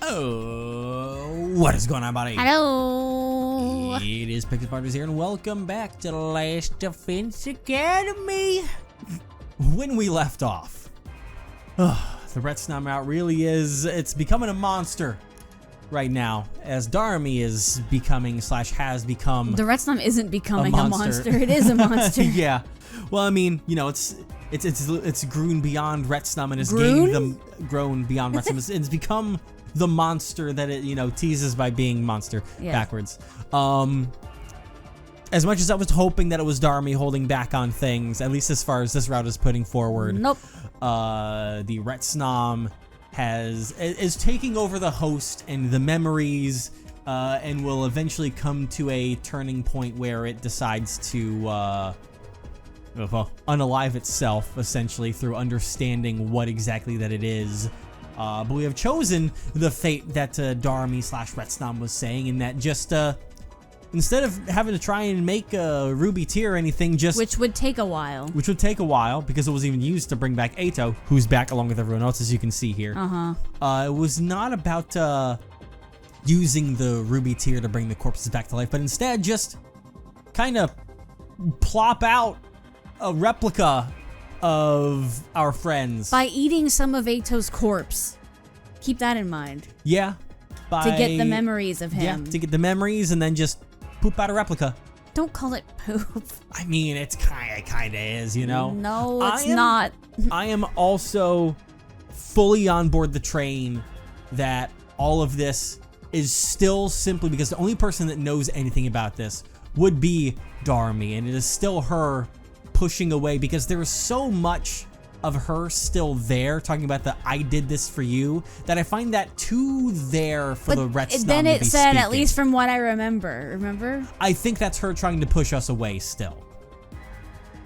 Oh, what is going on, buddy? Hello. It is Pixie Partners here, and welcome back to the Last Defense Academy. When we left off, the Retsnam out really is, it's becoming a monster right now, as Darmy is becoming / has become. The Retsnam isn't becoming a monster. It is a monster. Yeah. Well, I mean, you know, it's grown beyond Retsnam and has grown beyond Retsnam. It's become the monster that it, you know, teases by being monster backwards. As much as I was hoping that it was Darmy holding back on things, at least as far as this route is putting forward. Nope. The Retsnam is taking over the host and the memories, and will eventually come to a turning point where it decides to unalive itself, essentially, through understanding what exactly that it is. But we have chosen the fate that Darmy / Retsnam was saying, in that just instead of having to try and make a ruby tier or anything, which would take a while. Which would take a while because it was even used to bring back Ato, who's back along with everyone else, as you can see here. It was not about using the ruby tier to bring the corpses back to life, but instead just kind of plop out a replica of our friends by eating some of Ato's corpse. Keep that in mind. Yeah. To get the memories of him. Yeah, to get the memories and then just poop out a replica. Don't call it poop. I mean, it's kind of is, you know? No, it's not. I am also fully on board the train that all of this is still simply because the only person that knows anything about this would be Darmy, and it is still her pushing away, because there is so much of her still there talking about the "I did this for you" that I find that too there for the Retsnam then to it be said, speaking. at least from what I remember. I think that's her trying to push us away still,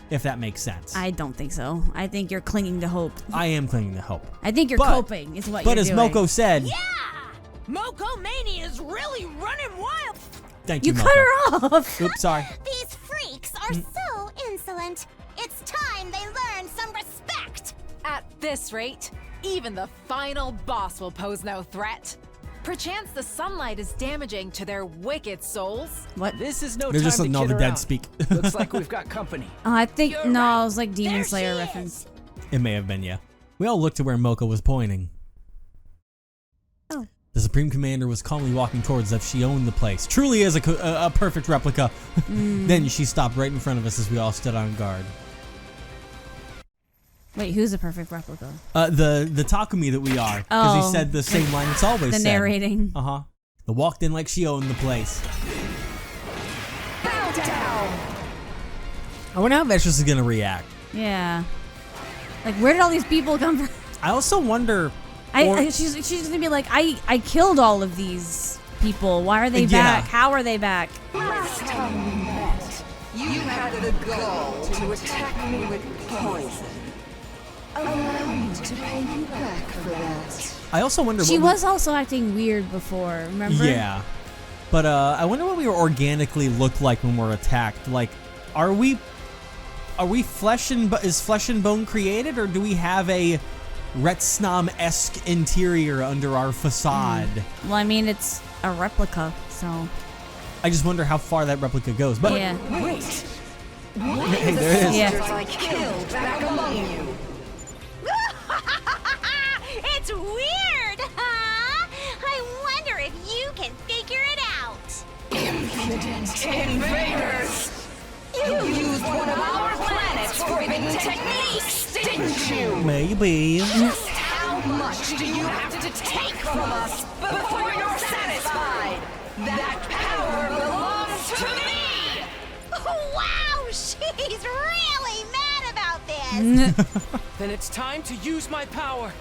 if that makes sense. I don't think so. I think you're clinging to hope. I am clinging to hope. I think you're coping is what you're doing. But as Moko said, yeah, Moko Mania is really running wild. Thank you, You Moko. cut her off. Oops, sorry. These freaks are so insolent. It's time they learn some respect. At this rate, even the final boss will pose no threat. Perchance the sunlight is damaging to their wicked souls. What? This is no They're time just to letting all kid the dead around. speak. Looks like we've got company. I think You're no, right. it was like Demon There Slayer she reference. It may have been, yeah. We all looked to where Moko was pointing. Oh. The Supreme Commander was calmly walking towards us. She owned the place. Truly is a perfect replica. Then she stopped right in front of us as we all stood on guard. Wait, who's a perfect replica? The Takumi that we are. Because he said the same line it's always The said. narrating. Uh-huh. The walked in like she owned the place. Bow down! I wonder how Veshus is going to react. Yeah. Like, where did all these people come from? I also wonder... She's gonna be like, I killed all of these people. Why are they back? How are they back? Last time we met, you had the gall to attack me with poison. Allow me to pay you back for that. I also wonder She what was also acting weird before, remember? Yeah. But I wonder what we organically look like when we're attacked. Like, are we flesh and is flesh and bone created, or do we have a Retsnam-esque interior under our facade? Well, I mean, it's a replica, so. I just wonder how far that replica goes. But Yeah. Wait, hey, there it is. Yeah. I killed back among you. It's weird, huh? I wonder if you can figure it out. Impudent invaders! You used one of our planet's forbidden techniques, didn't you? Maybe. Just how much do you have to take from us before you're satisfied? That power belongs to me! Wow, she's really mad about this. Then it's time to use my power.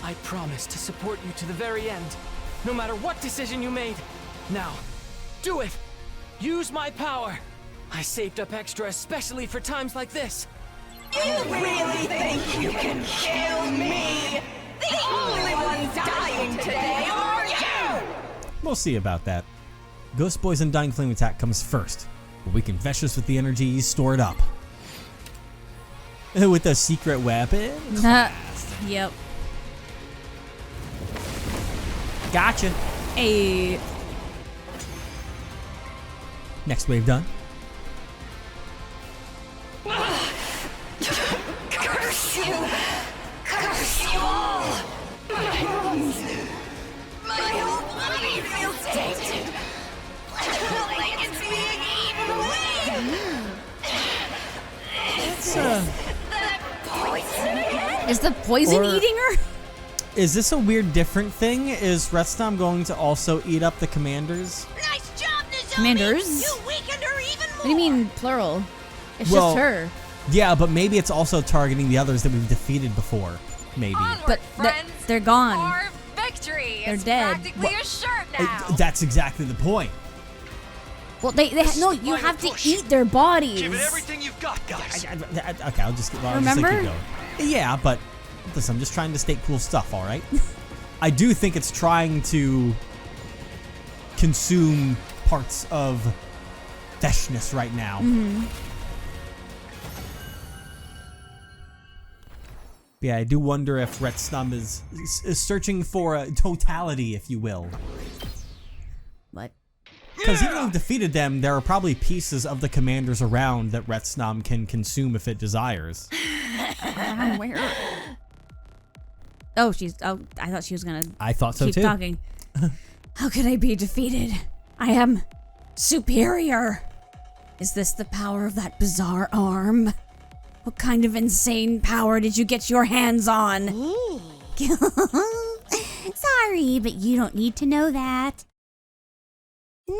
I promise to support you to the very end, no matter what decision you made. Now, do it. Use my power. I saved up extra especially for times like this. You really think you can kill me? The only ones dying today are you! We'll see about that. Ghost Boy's Undying Flame attack comes first, but we can Veshus with the energy he's stored up. With a secret weapon? Yep. Gotcha. A Next wave done. Curse you! Curse you all! My whole body feels tainted! Like it's being eaten away! That poison again? is the poison Or- eating her? Is this a weird different thing? Is Retsnom going to also eat up the commanders? Nice job, Nozomi! Commanders? You weakened her even more! What do you mean plural? It's Well, just her. Yeah, but maybe it's also targeting the others that we've defeated before. Maybe. Onward, But friends. they're gone. Our victory They're is dead. practically assured now. That's exactly the point. Well, they no. You final have to push. eat their bodies. Give it everything you've got, guys. Okay, I'll just keep let Remember? you go. Yeah, but listen, I'm just trying to state cool stuff, all right? I do think it's trying to consume parts of Veshness right now. Yeah, I do wonder if Retsnom is searching for a totality, if you will. What? Because even though we've defeated them, there are probably pieces of the commanders around that Retsnom can consume if it desires. Where? Oh, I thought she was gonna I thought so keep too. talking. How could I be defeated? I am superior. Is this the power of that bizarre arm? What kind of insane power did you get your hands on? Sorry, but you don't need to know that.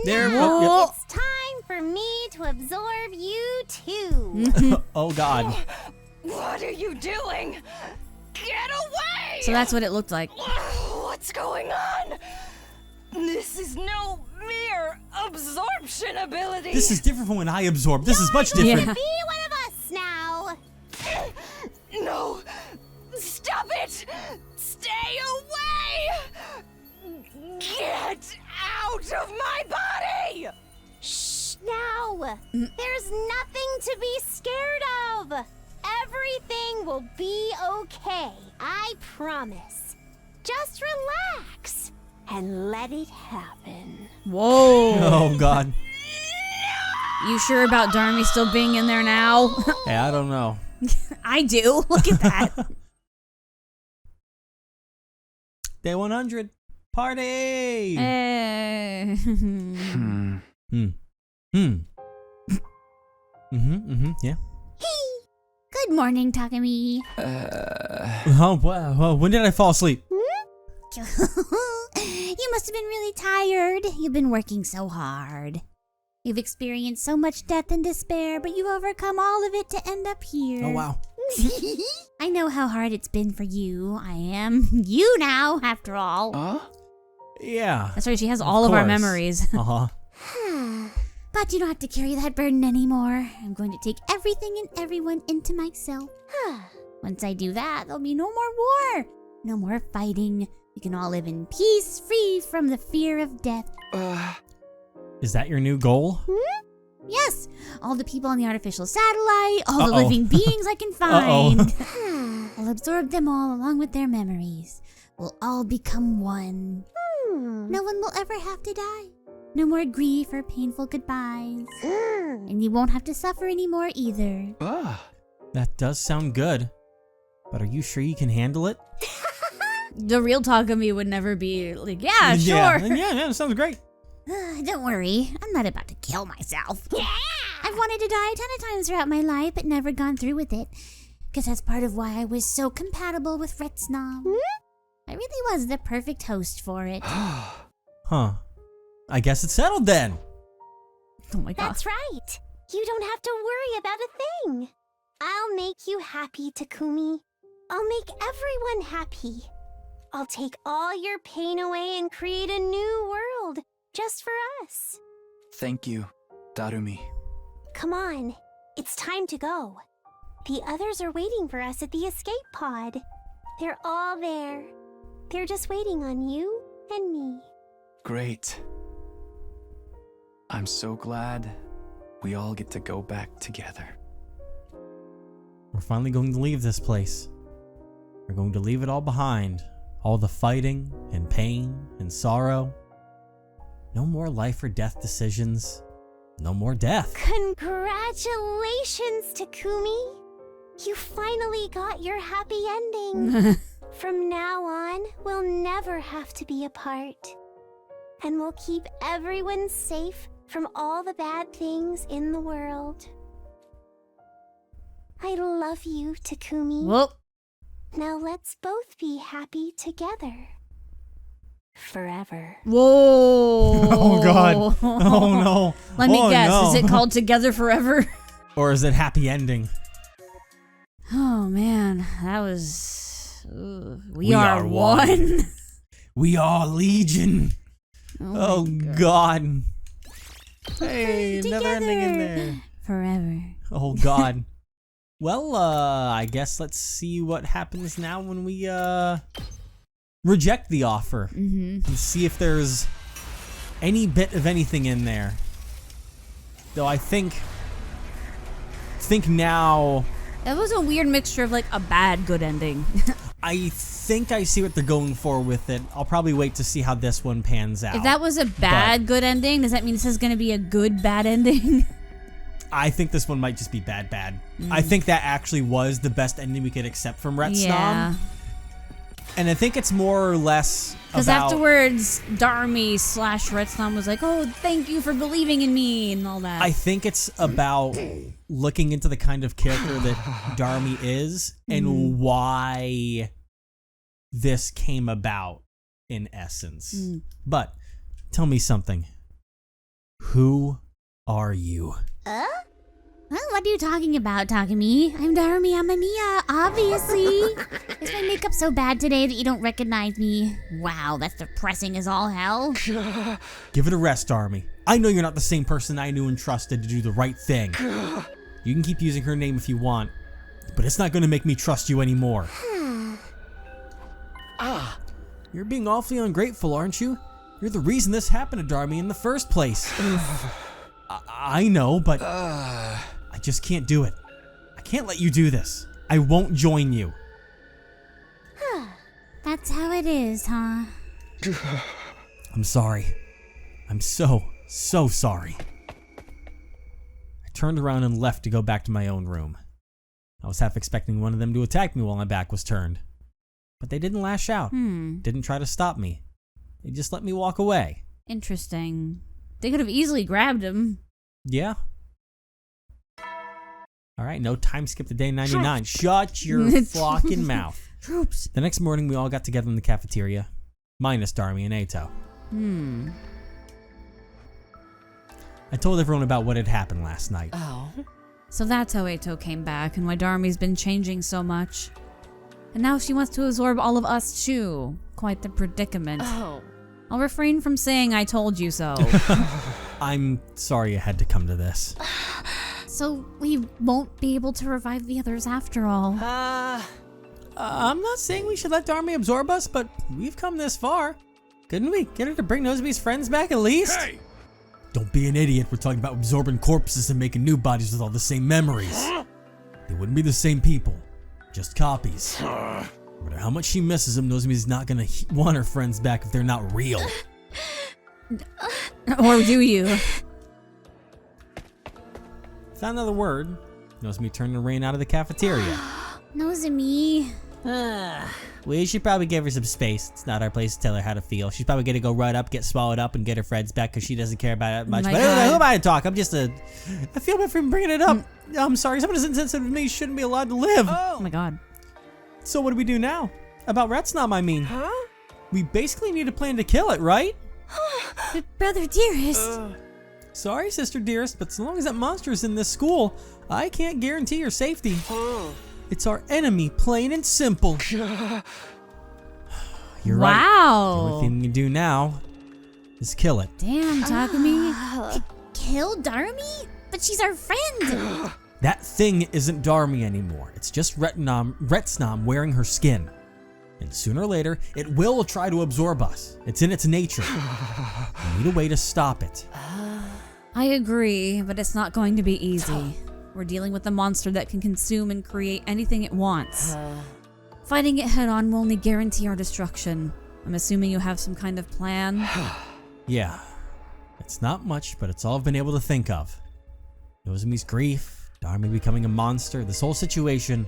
There. Whoa. It's time for me to absorb you too. Oh God. What are you doing? Get away! So that's what it looked like. What's going on? This is no mere absorption ability. This is different from when I absorb. This is much different. Yeah. Be one of us now. No! Stop it! Stay away! Get out of my body! Shh, now. There's nothing to be scared of. Everything will be okay. I promise. Just relax and let it happen. Whoa. Oh God. You sure about Darmy still being in there now? Hey, I don't know. I do. Look at that. Day 100. Party. Eh. Yeah. Good morning, Takumi. Oh wow. When did I fall asleep? You must have been really tired. You've been working so hard. You've experienced so much death and despair, but you've overcome all of it to end up here. Oh wow. I know how hard it's been for you. I am you now, after all. Yeah. That's right. She has all of our course. memories. Uh huh. But you don't have to carry that burden anymore. I'm going to take everything and everyone into myself. Once I do that, there'll be no more war. No more fighting. We can all live in peace, free from the fear of death. Is that your new goal? Yes, all the people on the artificial satellite, all the Uh-oh. living beings I can Uh-oh. find. I'll absorb them all along with their memories. We'll all become one. No one will ever have to die. No more grief or painful goodbyes. And you won't have to suffer anymore either. That does sound good. But are you sure you can handle it? The real talk of me would never be like, yeah, sure. Yeah, that sounds great. Don't worry, I'm not about to kill myself. Yeah! I've wanted to die a ton of times throughout my life, but never gone through with it. Because that's part of why I was so compatible with Retsnom. I really was the perfect host for it. Huh. I guess it's settled then. Oh my god. That's right. You don't have to worry about a thing. I'll make you happy, Takumi. I'll make everyone happy. I'll take all your pain away and create a new world just for us. Thank you, Darumi. Come on, it's time to go. The others are waiting for us at the escape pod. They're all there. They're just waiting on you and me. Great. I'm so glad we all get to go back together. We're finally going to leave this place. We're going to leave it all behind. All the fighting and pain and sorrow. No more life or death decisions. No more death. Congratulations, Takumi! You finally got your happy ending. From now on, we'll never have to be apart. And we'll keep everyone safe from all the bad things in the world. I love you, Takumi. Well, Now let's both be happy together. Forever. whoa. Oh god. Oh no. Let me Oh, guess. no. Is it called Together Forever? Or is it happy ending? Oh man, that was. We are one. We are legion. Oh god. Hey, another ending in there. Forever. Oh god. Well, I guess let's see what happens now when we reject the offer and see if there's any bit of anything in there. Though I think now That was a weird mixture of like a bad good ending. I think I see what they're going for with it. I'll probably wait to see how this one pans out. If that was a bad good ending, does that mean this is gonna be a good bad ending? I think this one might just be bad. I think that actually was the best ending we could accept from Retsnam. Yeah. And I think it's more or less Because about... afterwards, Darmy / Retsnam was like, oh, thank you for believing in me and all that. I think it's about looking into the kind of character that Darmy is and why this came about in essence. But tell me something. Who are you? Well, what are you talking about, Takumi? I'm Darumi Amamiya, obviously. Is my makeup so bad today that you don't recognize me? Wow, that's depressing as all hell. Give it a rest, Darmy. I know you're not the same person I knew and trusted to do the right thing. You can keep using her name if you want, but it's not going to make me trust you anymore. You're being awfully ungrateful, aren't you? You're the reason this happened to Darmy in the first place. I know, but I just can't do it. I can't let you do this. I won't join you. That's how it is, huh? I'm sorry. I'm so sorry. I turned around and left to go back to my own room. I was half expecting one of them to attack me while my back was turned. But they didn't lash out. Didn't try to stop me. They just let me walk away. Interesting. They could have easily grabbed him. Yeah. Alright, no time skip to day 99. Shut your fucking mouth. Troops. The next morning, we all got together in the cafeteria. Minus Darmy and Eito. I told everyone about what had happened last night. Oh. So that's how Eito came back and why Darmy's been changing so much. And now she wants to absorb all of us too. Quite the predicament. Oh. I'll refrain from saying I told you so. I'm sorry I had to come to this. So we won't be able to revive the others after all. I'm not saying we should let Darmy absorb us, but we've come this far. Couldn't we get her to bring Nozomi's friends back at least? Hey! Don't be an idiot. We're talking about absorbing corpses and making new bodies with all the same memories. They wouldn't be the same people. Just copies. No matter how much she misses them, Nozomi's not gonna want her friends back if they're not real. Or do you? Without another word, Nozomi turned and ran out of the cafeteria. Nozomi. We should probably give her some space. It's not our place to tell her how to feel. She's probably gonna go right up, get swallowed up, and get her friends back because she doesn't care about it much. My But God. who am I to talk? I feel bad for bringing it up. I'm sorry. Someone as insensitive as me shouldn't be allowed to live. Oh my god. So what do we do now? About Retsnam, I mean. Huh? We basically need a plan to kill it, right? Brother dearest. Sorry, sister dearest, but so long as that monster is in this school, I can't guarantee your safety. It's our enemy, plain and simple. You're right. The only Wow. thing we can do now is kill it. Damn, Takumi. Kill Darmy? But she's our friend. That thing isn't Darmy anymore. It's just Retsnam wearing her skin. And sooner or later, it will try to absorb us. It's in its nature. We need a way to stop it. I agree, but it's not going to be easy. We're dealing with a monster that can consume and create anything it wants. Fighting it head on will only guarantee our destruction. I'm assuming you have some kind of plan? Yeah. It's not much, but it's all I've been able to think of. Nozomi's grief, Darmi becoming a monster, this whole situation.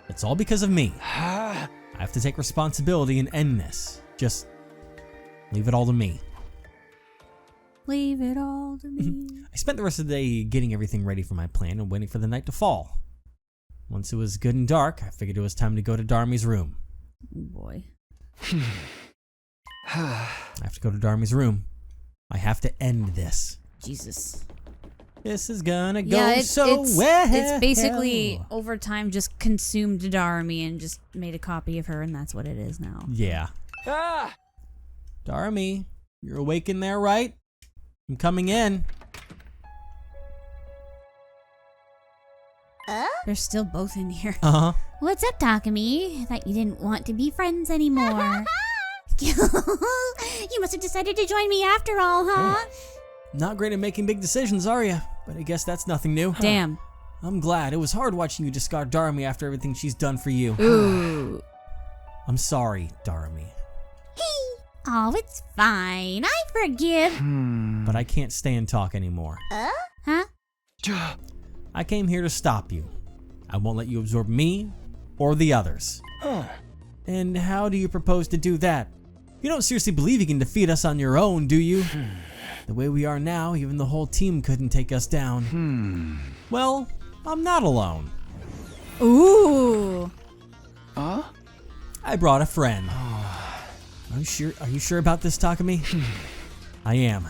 It's all because of me. I have to take responsibility and end this. Just leave it all to me. Leave it all to me. I spent the rest of the day getting everything ready for my plan and waiting for the night to fall. Once it was good and dark, I figured it was time to go to Darmi's room. Oh boy. I have to go to Darmi's room. I have to end this. Jesus. This is gonna go Yeah, so well. It's basically over time just consumed Darmi and just made a copy of her, and that's what it is now. Yeah. Ah! Darmi, you're awake in there, right? I'm coming in. They're still both in here. Uh-huh. What's up, Takumi? I thought you didn't want to be friends anymore. You must have decided to join me after all, huh? Not great at making big decisions, are you? But I guess that's nothing new. Damn. I'm glad. It was hard watching you discard Darmi after everything she's done for you. Ooh. I'm sorry, Darmi. Oh, it's fine. I forgive. But I can't stay and talk anymore. Huh? I came here to stop you. I won't let you absorb me or the others. And how do you propose to do that? You don't seriously believe you can defeat us on your own, do you? The way we are now, even the whole team couldn't take us down. Well, I'm not alone. Ooh. Huh? I brought a friend. Are you sure about this, Takumi? I am.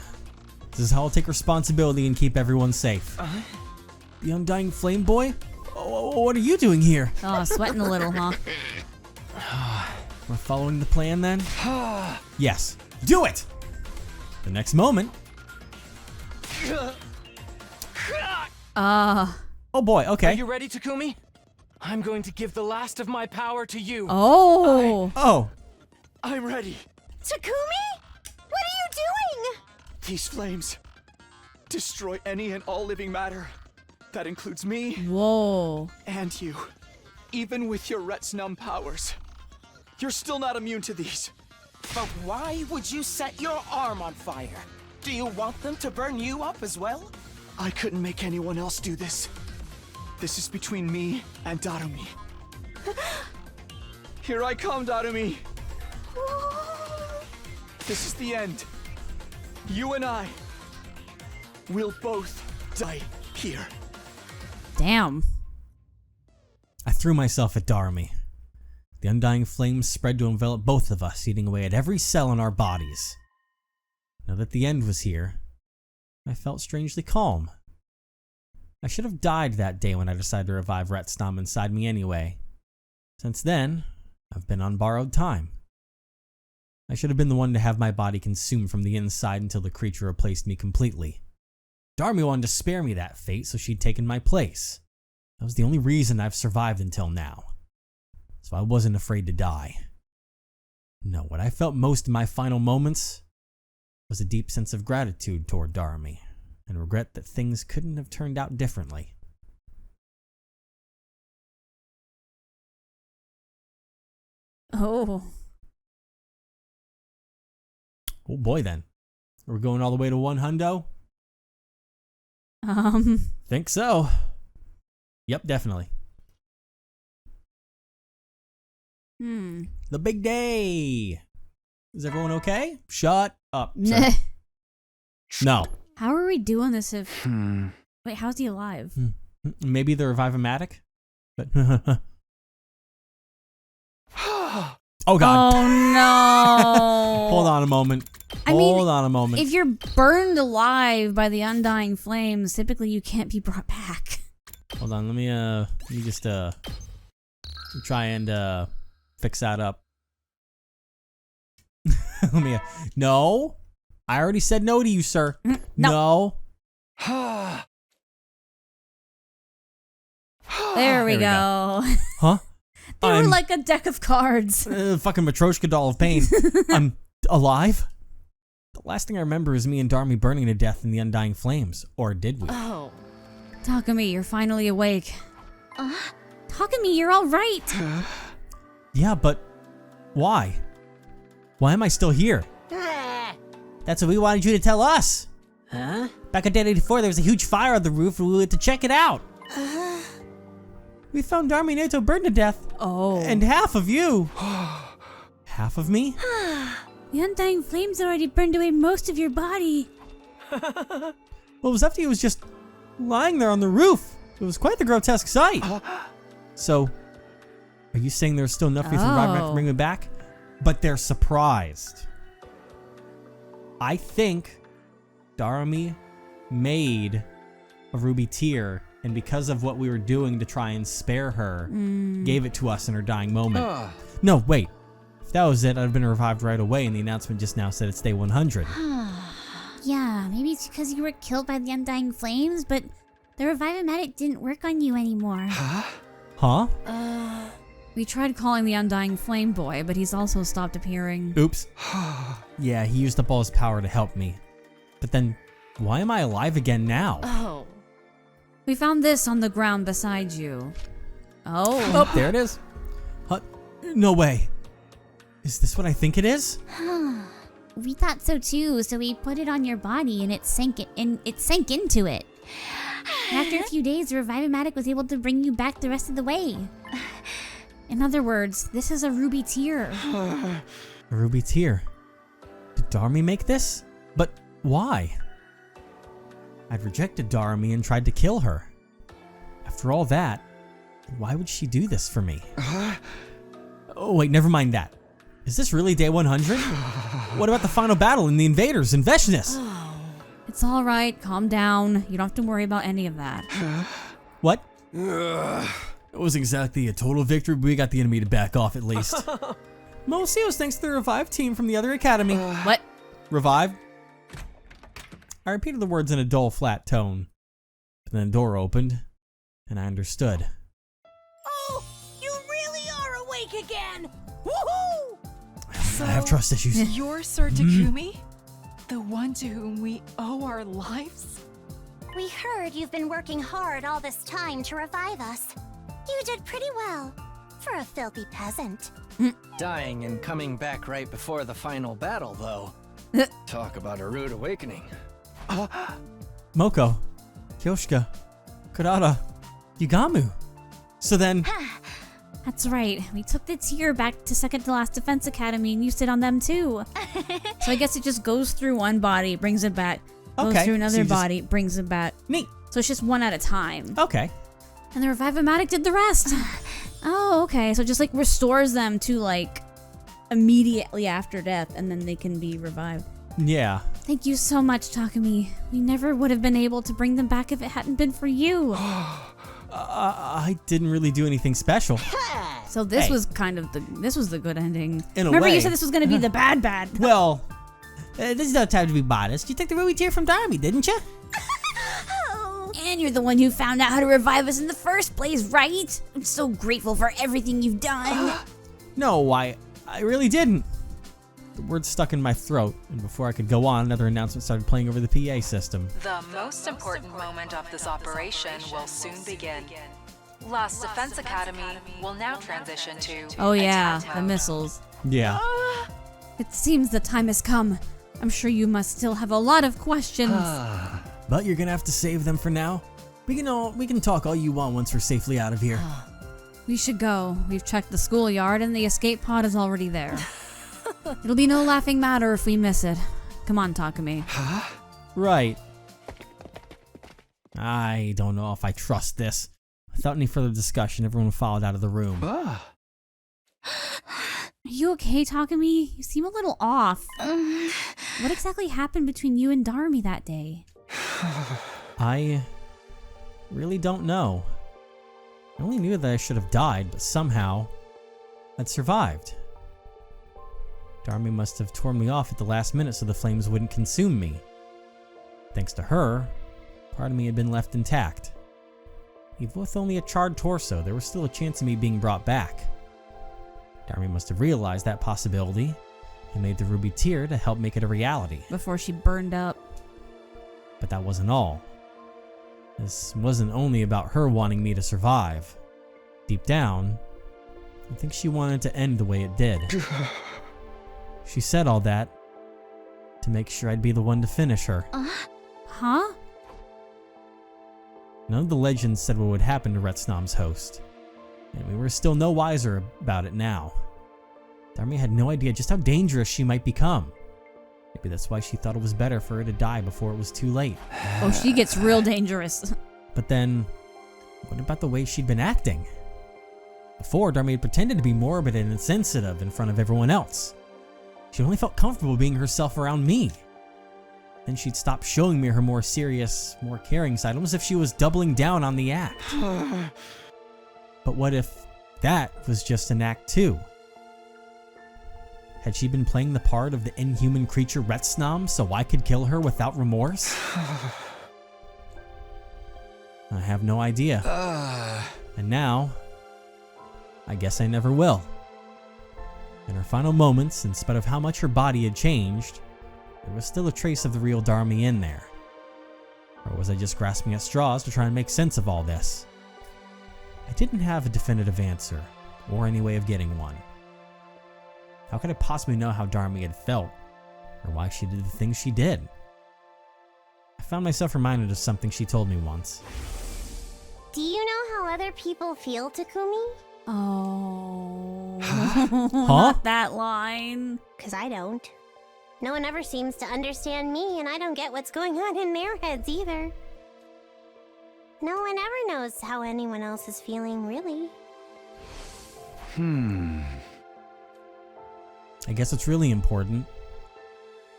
This is how I'll take responsibility and keep everyone safe. The Undying Flame Boy? Oh, what are you doing here? Oh, sweating a little, huh? We're following the plan then? Yes. Do it! The next moment. Oh boy, Are okay. you ready, Takumi? I'm going to give the last of my power to you. Oh. Oh, I'm ready. Takumi? What are you doing? These flames destroy any and all living matter. That includes me Whoa. and you. Even with your Retsnum powers, you're still not immune to these. But why would you set your arm on fire? Do you want them to burn you up as well? I couldn't make anyone else do this. This is between me and Darumi. Here I come, Darumi. This is the end. You and I will both die here. Damn. I threw myself at Darumi. The undying flames spread to envelop both of us, eating away at every cell in our bodies. Now that the end was here, I felt strangely calm. I should have died that day when I decided to revive Retsnam inside me anyway. Since then, I've been on borrowed time. I should have been the one to have my body consumed from the inside until the creature replaced me completely. Darmi wanted to spare me that fate, so she'd taken my place. That was the only reason I've survived until now. So I wasn't afraid to die. No, what I felt most in my final moments was a deep sense of gratitude toward Darmi, and regret that things couldn't have turned out differently. Oh. Oh boy then. Are we going all the way to 100? Think so. Yep, definitely. The big day. Is everyone okay? Shut up. Sorry. No. How are we doing this if... Wait, how's he alive? Maybe the Revive-O-Matic? But... Oh god. Oh no. Hold on a moment. Hold on a moment. If you're burned alive by the undying flames, typically you can't be brought back. Hold on, let me just try and fix that up. Let me no. I already said no to you, sir. No. There we go. Huh? They were I'm like a deck of cards. fucking Matryoshka doll of pain. I'm alive? The last thing I remember is me and Darmi burning to death in the undying flames. Or did we? Oh. Takumi, you're finally awake. Takumi, you're all right. Yeah, but why? Why am I still here? That's what we wanted you to tell us. Huh? Back in Day 84, there was a huge fire on the roof and we went to check it out. We found Darmy Nato burned to death. Oh. And half of you. Half of me? The undying flames already burned away most of your body. Well, it was after he was just lying there on the roof. It was quite the grotesque sight. So, are you saying there's still enough for you to revive him to bring him back? But they're surprised. I think Darmy made a ruby tear, and because of what we were doing to try and spare her, gave it to us in her dying moment. No, wait. If that was it, I'd have been revived right away, and the announcement just now said it's day 100. Yeah, maybe it's because you were killed by the undying flames, but the Revive-O-Matic didn't work on you anymore. Huh? We tried calling the Undying Flame Boy, but he's also stopped appearing. Oops. Yeah, he used up all his power to help me. But then, why am I alive again now? Oh. We found this on the ground beside you. Oh. There it is. No way. Is this what I think it is? We thought so too, so we put it on your body and it sank into it. And after a few days, the Revive-O-Matic was able to bring you back the rest of the way. In other words, this is a ruby tear. A ruby tear. Did Darmy make this? But why? I'd rejected Darmy and tried to kill her. After all that, why would she do this for me? Oh wait, never mind that. Is this really day 100? What about the final battle and the invaders and Veshnis? It's all right. Calm down. You don't have to worry about any of that. What? It was exactly a total victory, but we got the enemy to back off at least. Mostly it was thanks to the Revive team from the other academy. What? Revive? I repeated the words in a dull, flat tone. But then the door opened, and I understood. Oh, you really are awake again! Woohoo! So, I have trust issues. You're Sir Takumi? The one to whom we owe our lives? We heard you've been working hard all this time to revive us. You did pretty well, for a filthy peasant. Dying and coming back right before the final battle, though. Talk about a rude awakening. Moko, Kyoshika, Kurata, Yugamu. So then... That's right. We took the tear back to second to last defense academy and used it on them too. So I guess it just goes through one body, brings it back. Goes through another body, brings it back. Neat. So it's just one at a time. Okay. And the Revive-O-Matic did the rest. Oh, okay. So it just like restores them to like immediately after death, and then they can be revived. Yeah. Thank you so much, Takumi. We never would have been able to bring them back if it hadn't been for you. I didn't really do anything special. So this Hey. was kind of this was the good ending. In a Remember way. you said this was going to be the bad. Well, this is no time to be modest. You took the ruby tear from Darmy, didn't you? And you're the one who found out how to revive us in the first place, right? I'm so grateful for everything you've done. No, I really didn't. The words stuck in my throat, and before I could go on, another announcement started playing over the PA system. The most important moment of this operation will soon begin. Lost Defense Academy will now transition to Oh yeah, attack the mode. missiles. Yeah. It seems the time has come. I'm sure you must still have a lot of questions. But you're gonna have to save them for now. We can talk all you want once we're safely out of here. We should go. We've checked the schoolyard and the escape pod is already there. It'll be no laughing matter if we miss it. Come on, Takumi. Right. I don't know if I trust this. Without any further discussion, everyone followed out of the room. Are you okay, Takumi? You seem a little off. What exactly happened between you and Darmy that day? I really don't know. I only knew that I should have died, but somehow I'd survived. Darmy must have torn me off at the last minute so the flames wouldn't consume me. Thanks to her, part of me had been left intact. Even with only a charred torso, there was still a chance of me being brought back. Darmy must have realized that possibility and made the ruby tear to help make it a reality. Before she burned up. But that wasn't all. This wasn't only about her wanting me to survive. Deep down, I think she wanted to end the way it did. She said all that to make sure I'd be the one to finish her. Huh? None of the legends said what would happen to Retsnom's host, and we were still no wiser about it now. Dharmi had no idea just how dangerous she might become. Maybe that's why she thought it was better for her to die before it was too late. Oh, she gets real dangerous. But then, what about the way she'd been acting? Before, Dharmi had pretended to be morbid and insensitive in front of everyone else. She only felt comfortable being herself around me. Then she'd stop showing me her more serious, more caring side, almost as if she was doubling down on the act. But what if that was just an act too? Had she been playing the part of the inhuman creature Retsnom so I could kill her without remorse? I have no idea. And now, I guess I never will. In her final moments, in spite of how much her body had changed, there was still a trace of the real Dharmi in there. Or was I just grasping at straws to try and make sense of all this? I didn't have a definitive answer, or any way of getting one. How could I possibly know how Dharmi had felt, or why she did the things she did? I found myself reminded of something she told me once. Do you know how other people feel, Takumi? Oh. Huh? Not that line. 'Cause I don't. No one ever seems to understand me, and I don't get what's going on in their heads either. No one ever knows how anyone else is feeling, really. I guess what's really important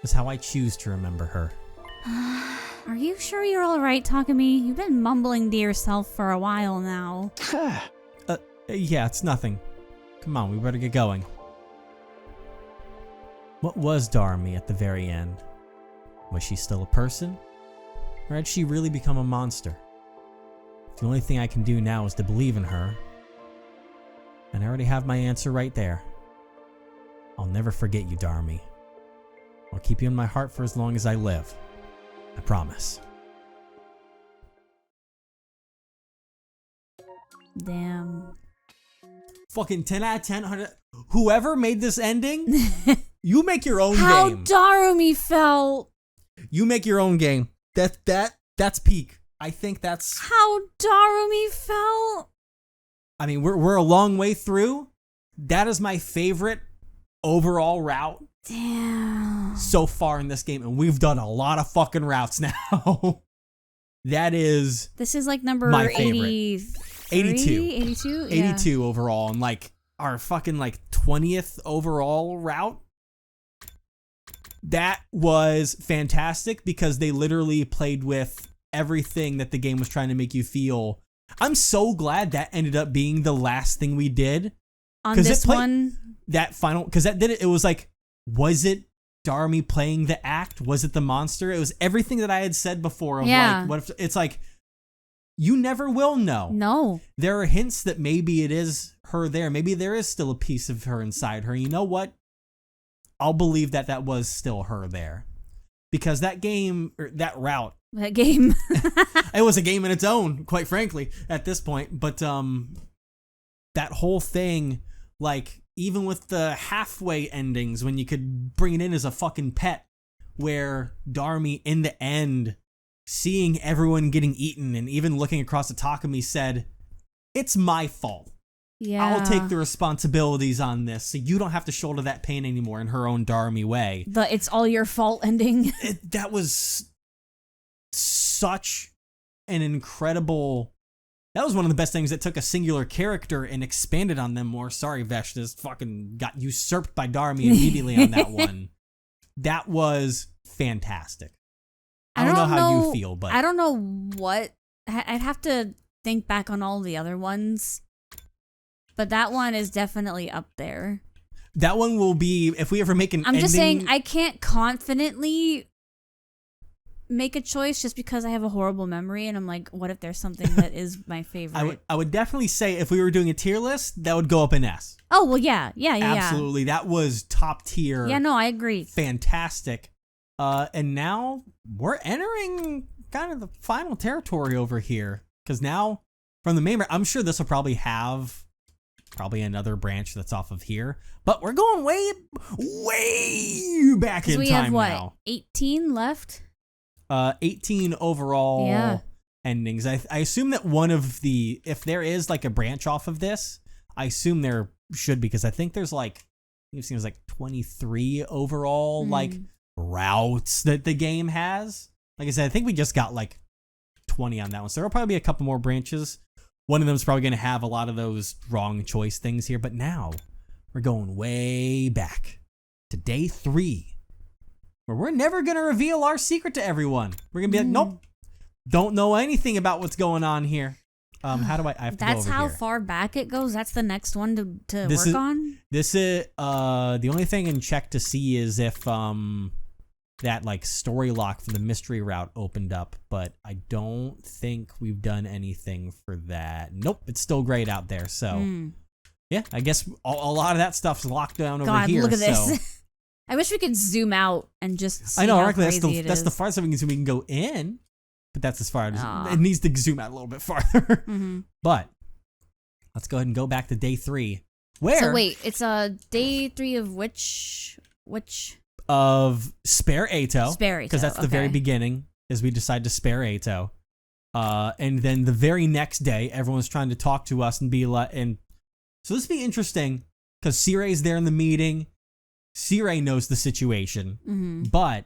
is how I choose to remember her. Are you sure you're alright, Takumi? You've been mumbling to yourself for a while now. Yeah, it's nothing. Come on, we better get going. What was Dharmi at the very end? Was she still a person? Or had she really become a monster? The only thing I can do now is to believe in her. And I already have my answer right there. I'll never forget you, Dharmi. I'll keep you in my heart for as long as I live. I promise. Damn. Fucking 10 out of 10, 100. Whoever made this ending, you make your own How game. Darumi felt. You make your own game. That's peak. I think that's. How Darumi felt. I mean, we're a long way through. That is my favorite overall route. Damn. So far in this game, and we've done a lot of fucking routes now. That is. This is like number my favorite. 82. 82 overall, and like our fucking like 20th overall route. That was fantastic because they literally played with everything that the game was trying to make you feel. I'm so glad that ended up being the last thing we did. On this one? That final, because that did it. It was like, was it Dharmi playing the act? Was it the monster? It was everything that I had said before. Of like, what if it's like, you never will know. No. There are hints that maybe it is her there. Maybe there is still a piece of her inside her. You know what? I'll believe that that was still her there. Because that game, or that route. That game. It was a game in its own, quite frankly, at this point. But that whole thing, like, even with the halfway endings, when you could bring it in as a fucking pet, where Dharmi, in the end, seeing everyone getting eaten and even looking across at Takumi, said, "It's my fault. Yeah. I'll take the responsibilities on this, so you don't have to shoulder that pain anymore," in her own Dharmi way. The "it's all your fault" ending. That was such an incredible... That was one of the best things that took a singular character and expanded on them more. Sorry, Vesh, just fucking got usurped by Dharmi immediately on that one. That was fantastic. I don't know how you feel, but... I don't know what... I'd have to think back on all the other ones. But that one is definitely up there. That one will be... If we ever make an I'm just saying, I can't confidently make a choice just because I have a horrible memory, and I'm like, what if there's something that is my favorite? I would definitely say if we were doing a tier list, that would go up in S. Oh, well, yeah. Absolutely. That was top tier. Yeah, no, I agree. Fantastic. And now we're entering kind of the final territory over here. Because now, from the main... I'm sure this will probably have probably another branch that's off of here. But we're going way back in we time have what? now. 18 left? 18 overall Yeah. endings. I assume that one of the, if there is like a branch off of this, I assume there should, because I think there's like, it seems like 23 overall like routes that the game has. Like I said, I think we just got like 20 on that one. So there'll probably be a couple more branches. One of them is probably going to have a lot of those wrong choice things here. But now we're going way back to day 3, where we're never going to reveal our secret to everyone. We're going to be like, nope, don't know anything about what's going on here. How do I have to go That's over how here. far back it goes? That's the next one to This work is- on? This is the only thing I can check to see is if that like story lock for the mystery route opened up, but I don't think we've done anything for that. Nope, it's still grayed out there. So yeah, I guess a lot of that stuff's locked down over God, here. look at so. this. I wish we could zoom out and just see I know, how right? That's crazy the it is. farthest we can go in, but that's as far as Aw. it needs to zoom out a little bit farther. But let's go ahead and go back to day 3. Where So wait, it's day 3 of which of Spare Ato. Spare Ato, Because that's the very okay. beginning, is we decide to spare Ato. And then the very next day, everyone's trying to talk to us and be like, and so this will be interesting because Sirai's there in the meeting. Sirai knows the situation, but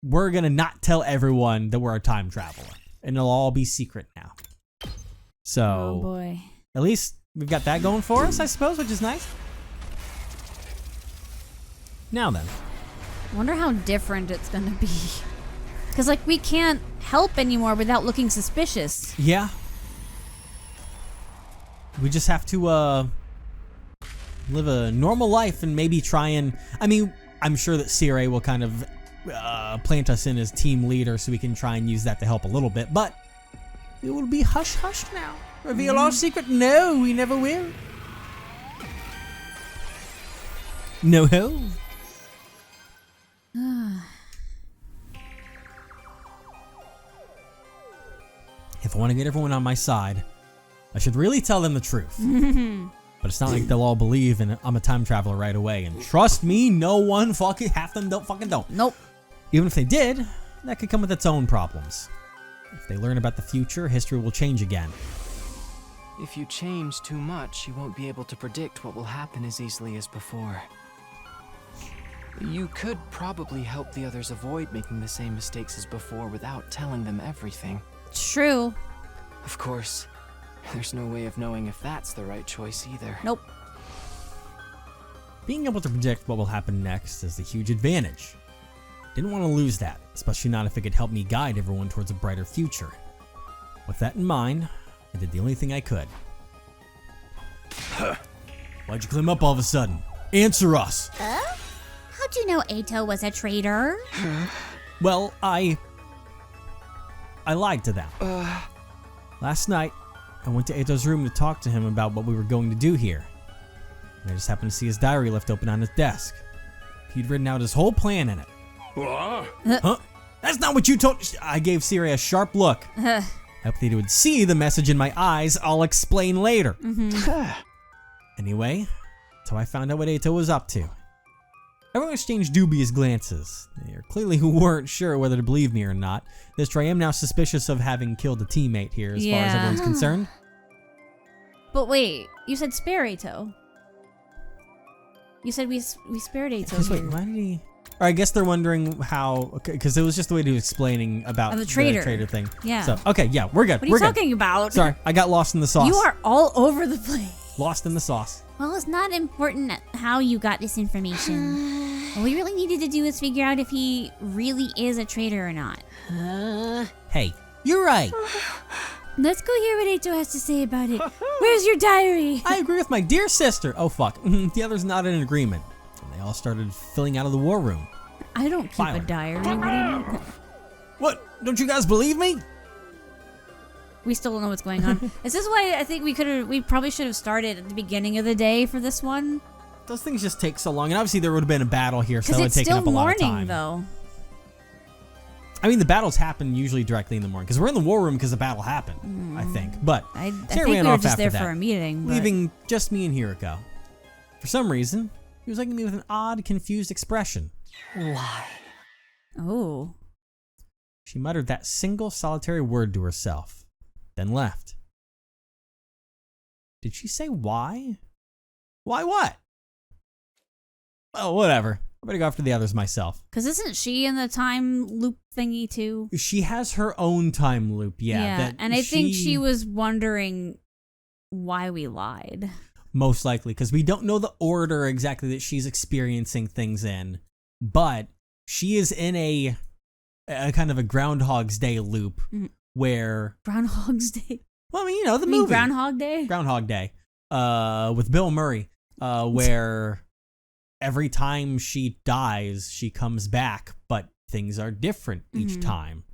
we're going to not tell everyone that we're a time traveler, and it'll all be secret now. So Oh boy. at least we've got that going for us, I suppose, which is nice. Now then. I wonder how different it's gonna be. Cause like we can't help anymore without looking suspicious. Yeah. We just have to live a normal life and maybe try and, I mean, I'm sure that Sirai will kind of plant us in as team leader so we can try and use that to help a little bit, but it will be hush hush now. Reveal our secret? No, we never will. No ho. If I want to get everyone on my side, I should really tell them the truth. But it's not like they'll all believe and I'm a time traveler right away. And trust me, no one fucking, half them don't. Nope. Even if they did, that could come with its own problems. If they learn about the future, history will change again. If you change too much, you won't be able to predict what will happen as easily as before. You could probably help the others avoid making the same mistakes as before without telling them everything. It's true. Of course, there's no way of knowing if that's the right choice either. Nope. Being able to predict what will happen next is a huge advantage. Didn't want to lose that, especially not if it could help me guide everyone towards a brighter future. With that in mind, I did the only thing I could. Why'd you climb up all of a sudden? Answer us! How'd you know Ato was a traitor? Well, I lied to them. Last night, I went to Ato's room to talk to him about what we were going to do here. And I just happened to see his diary left open on his desk. He'd written out his whole plan in it. Huh? That's not what you told. I gave Sirai a sharp look. I hope that he would see the message in my eyes. I'll explain later. Anyway, so I found out what Ato was up to. Everyone exchanged dubious glances. They clearly weren't sure whether to believe me or not. This true, I am now suspicious of having killed a teammate here as far as everyone's concerned. But wait, you said spare Ato. You said we spared Ato. Because wait, why did he... Or I guess they're wondering how... Because it was just the way he was explaining about the traitor thing. Yeah. So, okay, yeah, we're good. What are you talking about? Sorry, I got lost in the sauce. You are all over the place. Lost in the sauce. Well, it's not important how you got this information. All we really needed to do is figure out if he really is a traitor or not. Hey, you're right. Let's go hear what Ato has to say about it. Where's your diary? I agree with my dear sister. Oh, fuck. The others not in agreement. And they all started filling out of the war room. I don't keep a diary. What do you mean? What? Don't you guys believe me? We still don't know what's going on. Is this why I think we probably should have started at the beginning of the day for this one? Those things just take so long. And obviously there would have been a battle here, so Because that would it's have taken still up a lot of morning, time. though. I mean, the battles happen usually directly in the morning because we're in the war room because the battle happened, I think. But I Sarah think ran we were off just after there that, for a meeting. But... leaving just me and Hiriko. For some reason, he was looking at me with an odd, confused expression. Why? Oh. She muttered that single solitary word to herself, then left. Did she say why? Why what? Oh, whatever. I'm gonna go after the others myself. Because isn't she in the time loop thingy too? She has her own time loop, yeah. And I think she was wondering why we lied. Most likely, because we don't know the order exactly that she's experiencing things in, but she is in a kind of a Groundhog's Day loop where... Groundhog's Day? Well, I mean, you know, the movie. movie. Groundhog Day? Groundhog Day. With Bill Murray, where every time she dies, she comes back, but things are different each time.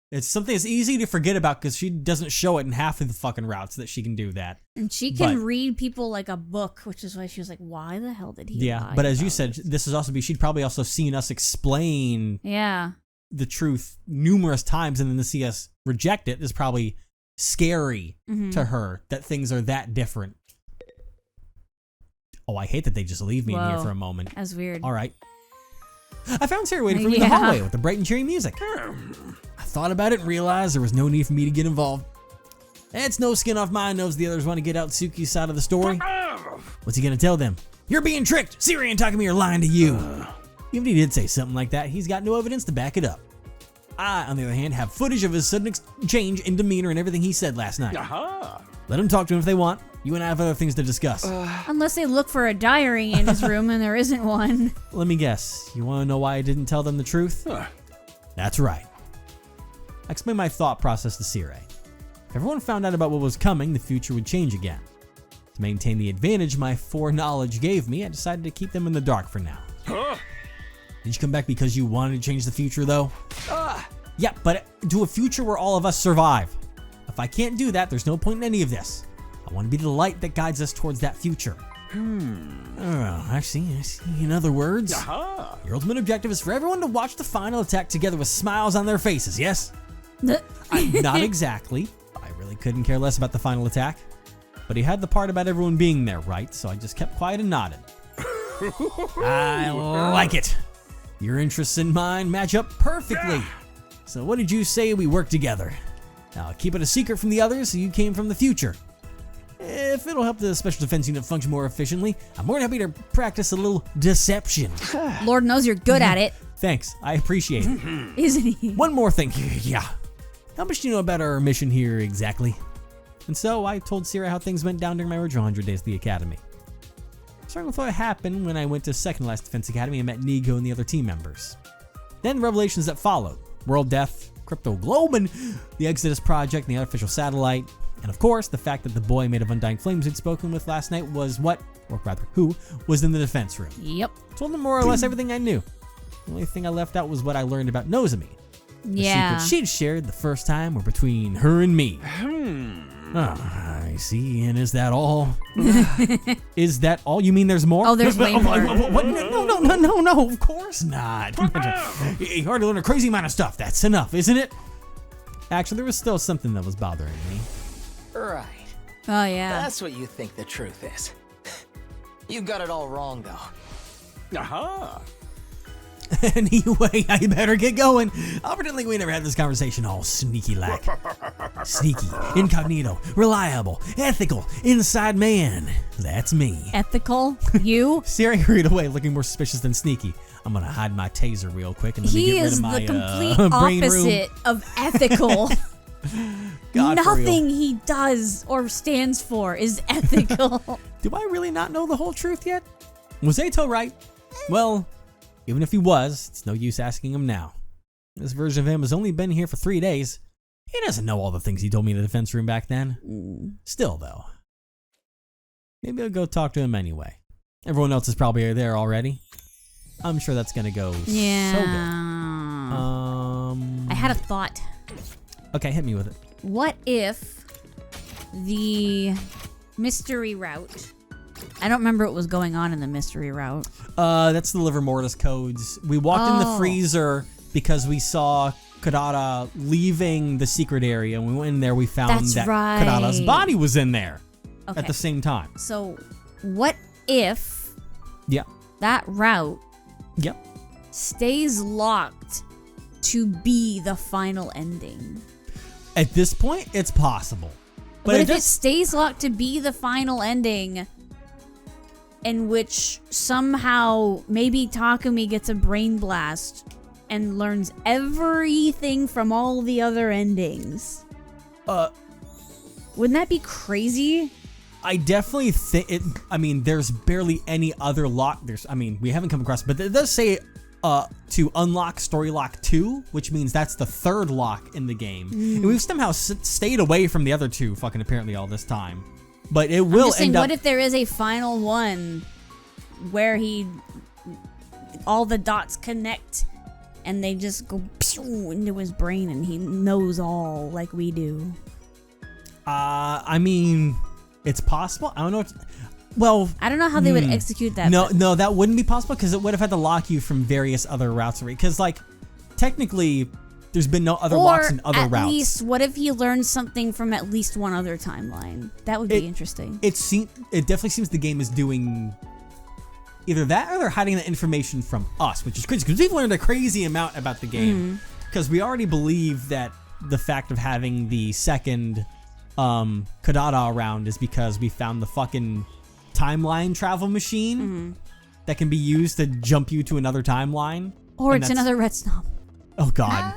It's something that's easy to forget about because she doesn't show it in half of the fucking routes that she can do that. And she can read people like a book, which is why she was like, why the hell did he lie but as you about said, this is also she'd probably also seen us explain the truth numerous times, and then to see us reject it is probably scary to her that things are that different. Oh, I hate that they just leave me in here for a moment. That's weird. All right. I found Sarah waiting for me in the hallway with the bright and cheery music. I thought about it and realized there was no need for me to get involved. It's no skin off my nose the others want to get out Suki's side of the story. What's he going to tell them? You're being tricked! Siri and Takumi are lying to you. Even if he did say something like that, he's got no evidence to back it up. I, on the other hand, have footage of his sudden change in demeanor and everything he said last night. Let them talk to him if they want. You and I have other things to discuss. Unless they look for a diary in his room and there isn't one. Let me guess. You want to know why I didn't tell them the truth? That's right. I explained my thought process to Sire. If everyone found out about what was coming, the future would change again. To maintain the advantage my foreknowledge gave me, I decided to keep them in the dark for now. Did you come back because you wanted to change the future, though? Yeah, but to a future where all of us survive. If I can't do that, there's no point in any of this. I want to be the light that guides us towards that future. I see. In other words, your ultimate objective is for everyone to watch the final attack together with smiles on their faces, yes? Not exactly. I really couldn't care less about the final attack. But he had the part about everyone being there, right? So I just kept quiet and nodded. I like it. Your interests and mine match up perfectly. So what did you say we work together? Now keep it a secret from the others so you came from the future. If it'll help the Special Defense Unit function more efficiently, I'm more than happy to practice a little deception. Lord knows you're good at it. Thanks, I appreciate it. Isn't he? One more thing. Yeah. How much do you know about our mission here exactly? And so I told Sierra how things went down during my original 100 days at the Academy. Starting with what happened when I went to second last Defense Academy and met Nigo and the other team members. Then the revelations that followed. World Death, Crypto Globe, and the Exodus Project and the artificial satellite. And of course, the fact that the boy made of Undying Flames we'd spoken with last night was who was in the defense room. Yep. Told him more or less everything I knew. The only thing I left out was what I learned about Nozomi. The secrets she'd shared the first time were between her and me. Oh, I see. And is that all? Is that all? You mean there's more? Oh, there's way more. What? No, of course not. You already learned a crazy amount of stuff. That's enough, isn't it? Actually, there was still something that was bothering me. Right. Oh, yeah. That's what you think the truth is. You got it all wrong, though. Anyway, I better get going. I'll pretend like we never had this conversation. All sneaky like. Sneaky, incognito, reliable, ethical, inside man. That's me. Ethical? You? Siri hurried away, looking more suspicious than sneaky. I'm gonna hide my taser real quick and let me He get rid is of my the complete brain room. opposite of ethical. God, for real. Nothing he does or stands for is ethical. Do I really not know the whole truth yet? Was Eito right? Well, even if he was, it's no use asking him now. This version of him has only been here for 3 days. He doesn't know all the things he told me in the defense room back then. Still, though. Maybe I'll go talk to him anyway. Everyone else is probably there already. I'm sure that's gonna go so good. I had a thought. Okay, hit me with it. What if the mystery route... I don't remember what was going on in the mystery route. That's the Liver Mortis codes. We walked in the freezer because we saw Kadada leaving the secret area, and we went in there, we found That's that right. Kadada's body was in there Okay. at the same time. So, what if Yeah. that route Yep. stays locked to be the final ending? At this point, it's possible. But if it does- stays locked to be the final ending, in which somehow maybe Takumi gets a brain blast and learns everything from all the other endings, wouldn't that be crazy? I definitely think it. I mean, there's barely any other lock. We haven't come across, but it does say to unlock Story Lock 2, which means that's the third lock in the game. And we've somehow stayed away from the other two, fucking apparently, all this time. But it will I'm just saying, end up. what if there is a final one where all the dots connect and they just go pew into his brain and he knows all like we do? I mean, it's possible. I don't know. Well, I don't know how they would execute that. No, that wouldn't be possible because it would have had to lock you from various other routes. Because, like, technically, there's been no other locks in other at routes. least, what if he learns something from at least one other timeline? That would be interesting. It definitely seems the game is doing either that or they're hiding the information from us, which is crazy because we've learned a crazy amount about the game. Because we already believe that the fact of having the second Kadada around is because we found the fucking timeline travel machine that can be used to jump you to another timeline. Or And it's that's- another red snob. Oh god.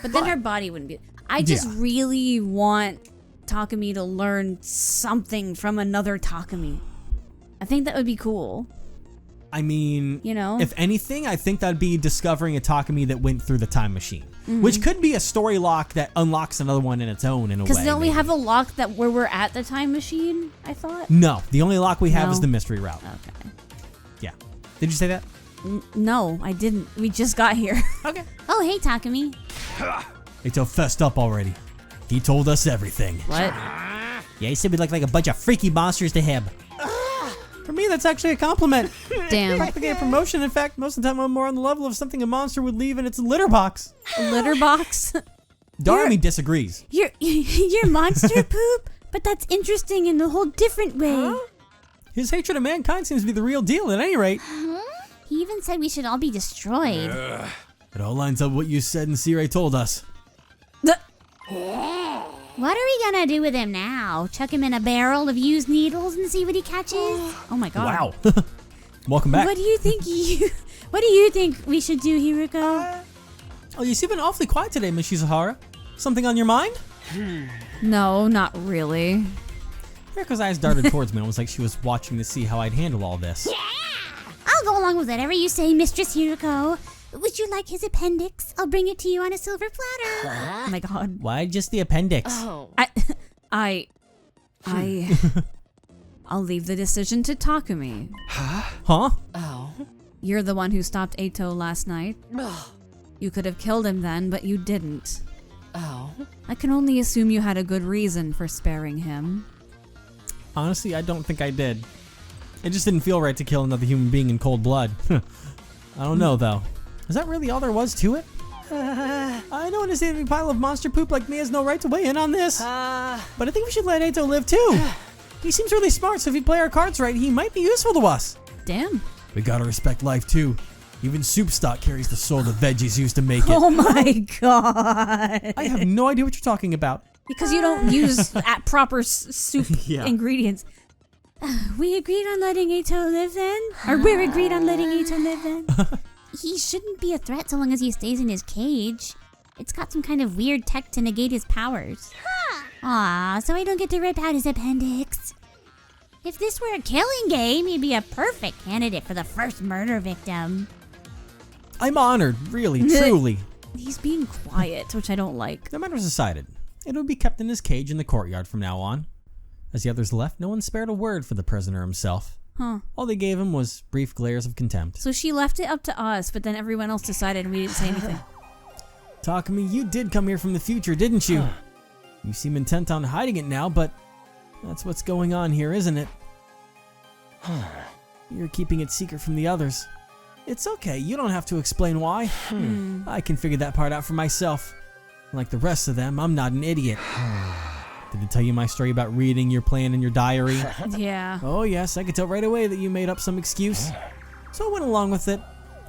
But then her body wouldn't be. I just really want Takumi to learn something from another Takumi. I think that would be cool. I mean, You know? if anything, I think that'd be discovering a Takumi that went through the time machine, which could be a story lock that unlocks another one in its own in a way. Because don't we maybe. have a lock that where we're at the time machine? I thought. No, the only lock we have No. is the mystery route. Okay. Yeah. Did you say that? No, I didn't. We just got here. Okay. Oh, hey, Takumi. Eito fessed up already. He told us everything. What? Yeah, he said we look like a bunch of freaky monsters to him. For me, that's actually a compliment. Damn. Practically a promotion. In fact, most of the time I'm more on the level of something a monster would leave in its litter box. A litter box? Darmy disagrees. You're monster poop? But that's interesting in a whole different way. His hatred of mankind seems to be the real deal at any rate. He even said we should all be destroyed. It all lines up with what you said and Sirei told us. What are we gonna do with him now? Chuck him in a barrel of used needles and see what he catches? Oh my god. Wow. Welcome back. What do you think we should do, Hiruko? Oh, you seem been awfully quiet today, Miss Shizuhara. Something on your mind? No, not really. Riko's eyes darted towards me, almost like she was watching to see how I'd handle all this. I'll go along with whatever you say, Mistress Hiruko. Would you like his appendix? I'll bring it to you on a silver platter. Oh my god. Why just the appendix? I'll leave the decision to Takumi. Huh? You're the one who stopped Eito last night. You could have killed him then, but you didn't. I can only assume you had a good reason for sparing him. Honestly, I don't think I did. It just didn't feel right to kill another human being in cold blood. I don't know, though. Is that really all there was to it? I know an insanity pile of monster poop like me has no right to weigh in on this. But I think we should let Eito live, too. He seems really smart, so if we play our cards right, he might be useful to us. Damn. We gotta respect life, too. Even soup stock carries the soul the veggies used to make it. Oh my god. I have no idea what you're talking about. Because you don't use proper soup Yeah. ingredients. We agreed on letting Eito live then? Or we're agreed on letting Eito live then? He shouldn't be a threat so long as he stays in his cage. It's got some kind of weird tech to negate his powers. Aw, so I don't get to rip out his appendix. If this were a killing game, he'd be a perfect candidate for the first murder victim. I'm honored, really, truly. He's being quiet, which I don't like. The matter's decided. It will be kept in his cage in the courtyard from now on. As the others left, no one spared a word for the prisoner himself. Huh. All they gave him was brief glares of contempt. So she left it up to us, but then everyone else decided and we didn't say anything. Takumi, you did come here from the future, didn't you? You seem intent on hiding it now, but that's what's going on here, isn't it? You're keeping it secret from the others. It's okay, you don't have to explain why. I can figure that part out for myself. Like the rest of them, I'm not an idiot. Did I tell you my story about reading your plan in your diary? Yeah. Oh yes, I could tell right away that you made up some excuse. So I went along with it.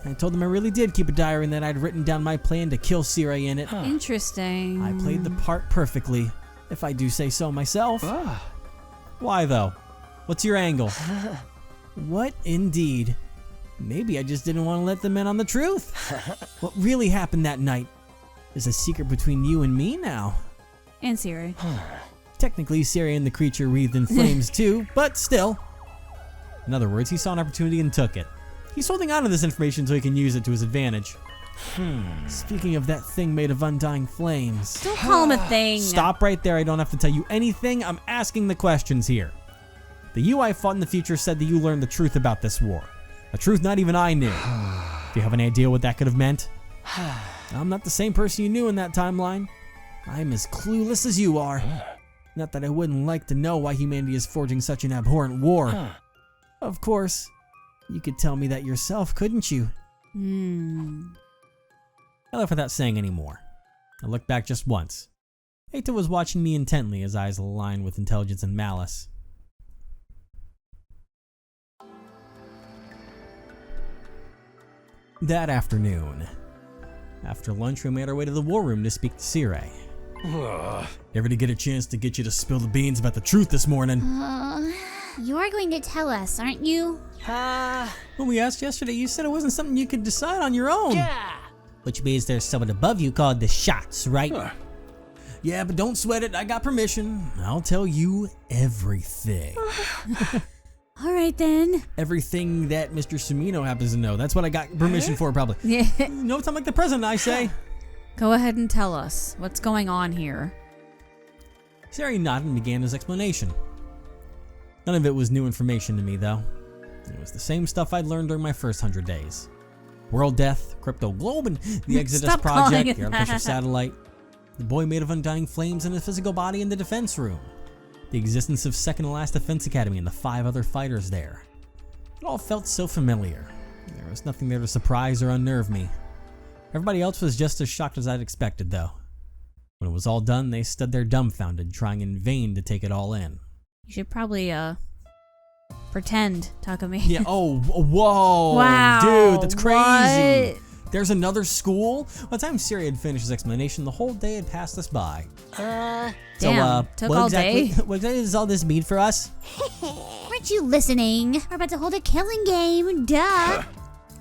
I told them I really did keep a diary and that I'd written down my plan to kill Circe in it. Interesting. I played the part perfectly, if I do say so myself. Why though? What's your angle? What indeed? Maybe I just didn't want to let them in on the truth. What really happened that night is a secret between you and me now. And Siri. Technically, Circe and the creature wreathed in flames too, but still. In other words, he saw an opportunity and took it. He's holding on to this information so he can use it to his advantage. Speaking of that thing made of undying flames. Don't call him a thing. Stop right there, I don't have to tell you anything, I'm asking the questions here. The you I fought in the future said that you learned the truth about this war. A truth not even I knew. Do you have any idea what that could have meant? I'm not the same person you knew in that timeline. I'm as clueless as you are. Not that I wouldn't like to know why humanity is forging such an abhorrent war. Of course, you could tell me that yourself, couldn't you? I left without saying any more. I looked back just once. Eita was watching me intently, his eyes aligned with intelligence and malice. That afternoon, after lunch, we made our way to the war room to speak to Circe. Ever to get a chance to get you to spill the beans about the truth this morning? You're going to tell us, aren't you? When we asked yesterday, you said it wasn't something you could decide on your own. Yeah. Which means there's someone above you called the shots, right? Yeah, but don't sweat it. I got permission. I'll tell you everything. All right then. Everything that Mr. Sumino happens to know. That's what I got permission for, probably. Yeah. No time like the present, I say. Go ahead and tell us what's going on here. Sari nodded and began his explanation. None of it was new information to me, though. It was the same stuff I'd learned during my first 100 days. World Death, Crypto Globe, and the Exodus Stop calling Project, it the artificial that. satellite, the boy made of undying flames and a physical body in the defense room, the existence of Second to Last Defense Academy and the 5 other fighters there. It all felt so familiar. There was nothing there to surprise or unnerve me. Everybody else was just as shocked as I'd expected, though. When it was all done, they stood there dumbfounded, trying in vain to take it all in. You should probably pretend, Takumi. Yeah, oh, whoa. Wow. Dude, that's crazy. What? There's another school? By the time Siri had finished his explanation, the whole day had passed us by. Damn, took all day. What exactly does all this mean for us? Weren't you listening? We're about to hold a killing game, duh.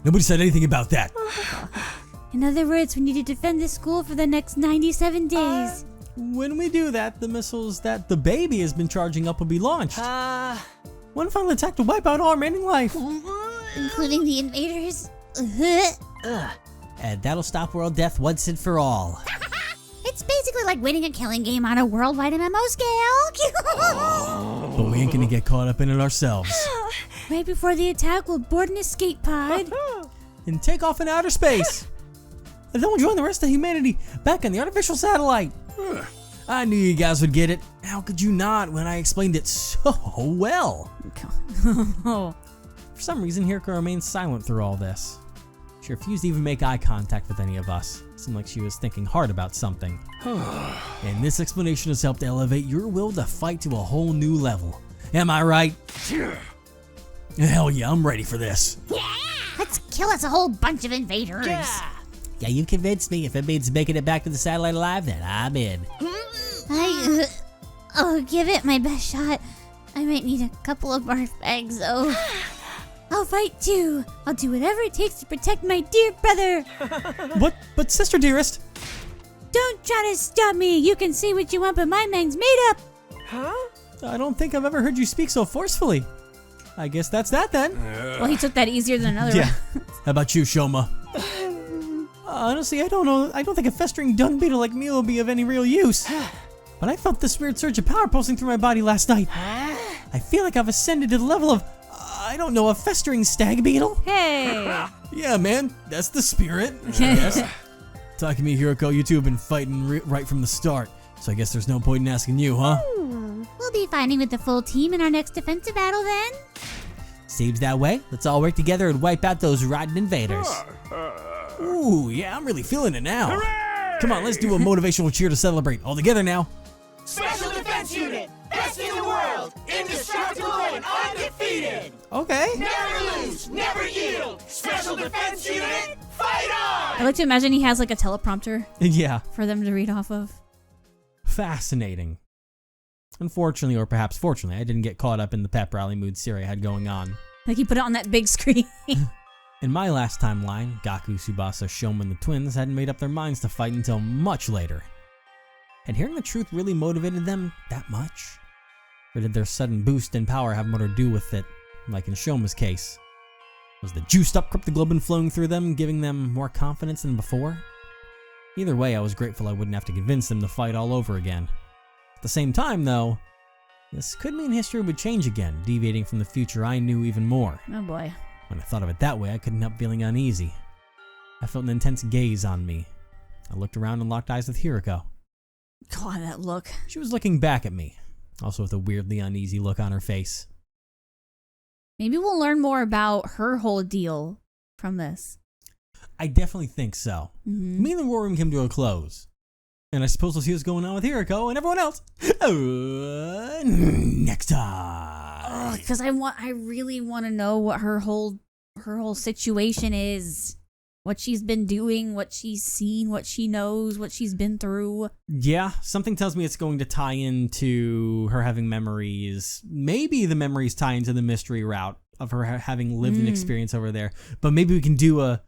Nobody said anything about that. In other words, we need to defend this school for the next 97 days. When we do that, the missiles that the baby has been charging up will be launched. One final attack to wipe out all remaining life. Including the invaders. And that'll stop world death once and for all. It's basically like winning a killing game on a worldwide MMO scale. But we ain't gonna get caught up in it ourselves. Right before the attack, we'll board an escape pod. And take off in outer space. And then we'll join the rest of humanity back on the artificial satellite. I knew you guys would get it. How could you not when I explained it so well? Oh. For some reason, Hiriko remained silent through all this. She refused to even make eye contact with any of us. It seemed like she was thinking hard about something. And this explanation has helped elevate your will to fight to a whole new level. Am I right? Hell yeah, I'm ready for this. Let's kill us a whole bunch of invaders. Yeah, you convinced me. If it means making it back to the satellite alive, then I'm in. I'll give it my best shot. I might need a couple of barf bags, though. I'll fight too. I'll do whatever it takes to protect my dear brother. What? But sister dearest. Don't try to stop me. You can say what you want, but my mind's made up. I don't think I've ever heard you speak so forcefully. I guess that's that then. Well, he took that easier than another Yeah. one. How about you, Shoma? Honestly, I don't know. I don't think a festering dung beetle like me will be of any real use. But I felt this weird surge of power pulsing through my body last night. I feel like I've ascended to the level of, I don't know, a festering stag beetle? Hey. Yeah, man, that's the spirit. Yes. Takumi, Hiriko, you two have been fighting right from the start. So I guess there's no point in asking you, huh? We'll be fighting with the full team in our next defensive battle then. Seems that way. Let's all work together and wipe out those rotten invaders. Ooh, yeah, I'm really feeling it now. Come on, let's do a motivational cheer to celebrate. All together now. Special Defense Unit, best in the world, indestructible and undefeated. Okay. Never lose, never yield. Special Defense Unit, fight on! I like to imagine he has like a teleprompter Yeah. for them to read off of. Fascinating. Unfortunately, or perhaps fortunately, I didn't get caught up in the pep rally mood Siri had going on. Like he put it on that big screen. In my last timeline, Gaku, Tsubasa, Shoma, and the twins hadn't made up their minds to fight until much later. Had hearing the truth really motivated them that much? Or did their sudden boost in power have more to do with it, like in Shoma's case? Was the juiced up cryptoglobin flowing through them, giving them more confidence than before? Either way, I was grateful I wouldn't have to convince them to fight all over again. At the same time, though, this could mean history would change again, deviating from the future I knew even more. Oh boy. When I thought of it that way, I couldn't help feeling uneasy. I felt an intense gaze on me. I looked around and locked eyes with Hiriko. God, that look. She was looking back at me, also with a weirdly uneasy look on her face. Maybe we'll learn more about her whole deal from this. I definitely think so. Mm-hmm. Me and the war room came to a close. And I suppose we'll see what's going on with Hiriko and everyone else. Next time. Because I really want to know what her whole situation is. What she's been doing, what she's seen, what she knows, what she's been through. Yeah, something tells me it's going to tie into her having memories. Maybe the memories tie into the mystery route of her having lived an experience over there. But maybe we can do a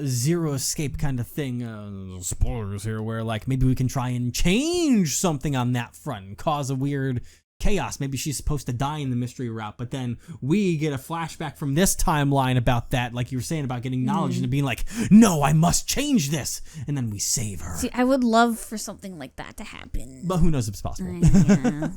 zero escape kind of thing. Spoilers here, where like maybe we can try and change something on that front and cause a weird chaos. Maybe she's supposed to die in the mystery route, but then we get a flashback from this timeline about that, like you were saying about getting knowledge and being like, no, I must change this, and then we save her. See, I would love for something like that to happen. But who knows if it's possible. Yeah.